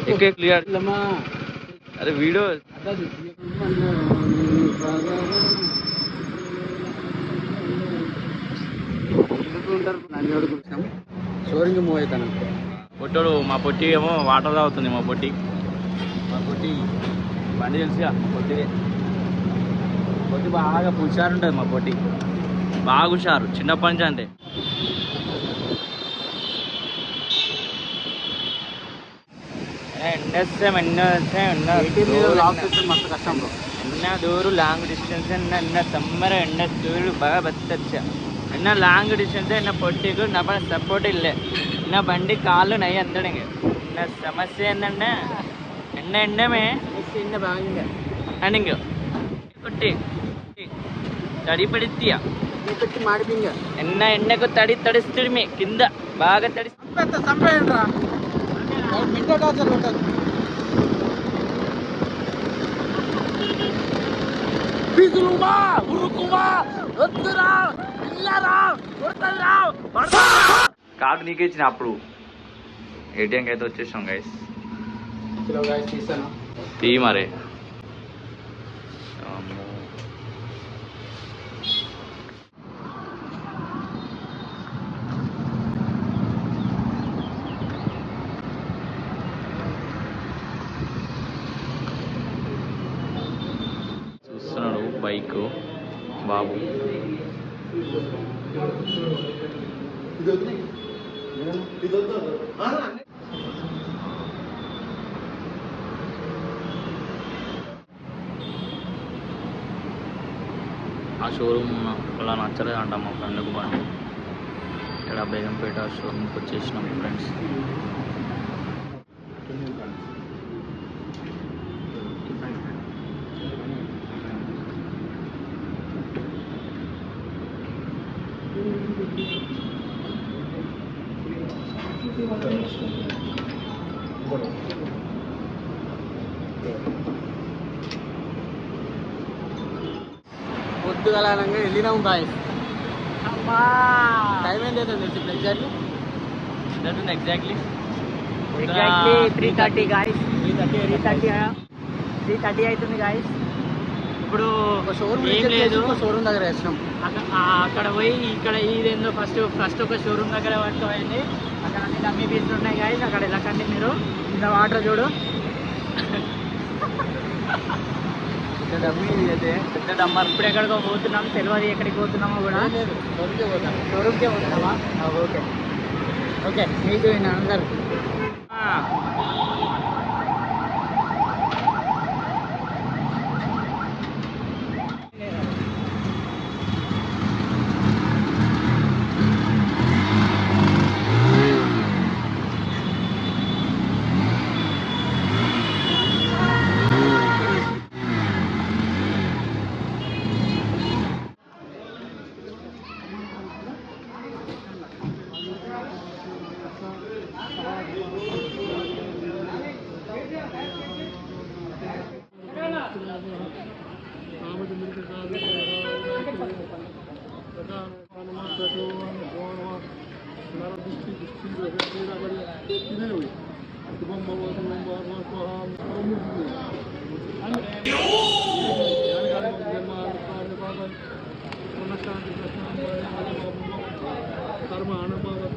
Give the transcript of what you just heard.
clear अरे video shoring move అవుతాను పొట్టోడు మా పొట్టి ఏమో వాటర్ తాగుతుంది మా పొట్టి బండి తెలుసుగా పొట్టి బాగా హుషారు ఉంటుంది మా పొట్టి బాగా హుషారు చిన్నప్పటి నుంచి అంతే दूर लॉन्ग डिस्टेंस सम्मर दूर बागा बच्चा लॉन्ग डिस्टेंस पोटी को ना सपोर्ट इल्ले बंडी काल नई अंदड़ेंगे समस्या एण्ड में अनिंग पोटी तड़ी पड़तिया एण्ड को तड़ी तड़िस्मी किंद बागा तड़ी కార్డు నీకే ఇచ్చిన అప్పుడు ఏటీఎంకి అయితే వచ్చేసాం గైస్ తీ మరే చూస్తున్నాడు బైక్ బాబు ఆ షోరూమ్ అలా నచ్చలేదంట మా ఫ్రెండ్కి బండి ఇక్కడ బేగంపేట షోరూమ్కి వచ్చేసినాం ఫ్రెండ్స్ పొద్దుగలంగా వెళ్ళినాము బాయ్ టైం ఏం లేదు ఎగ్జాక్ట్లీ 3:30 గాయస్ 3:30 అవుతుంది గాయస్ ఇప్పుడు ఏం లేదు షోరూమ్ దగ్గర వేసినాం అక్కడ పోయి ఇక్కడ ఇదేందో ఫస్ట్ ఒక షోరూమ్ దగ్గర పట్టుకోవాలి అక్కడ అన్ని డమ్మీ పీసులు ఉన్నాయి గాయస్ అక్కడ వెళ్ళకండి మీరు ఇంత వాటర్ చూడు డమ్మీ అయితే పెద్ద డమ్మర్ ఇప్పుడు ఎక్కడికో పోతున్నాం తెలియదు ఎక్కడికి పోతున్నామో కూడా షోరూమ్కే పోతున్నామా ఓకే ఓకే మీకు అందరు కర్మ అనుభవ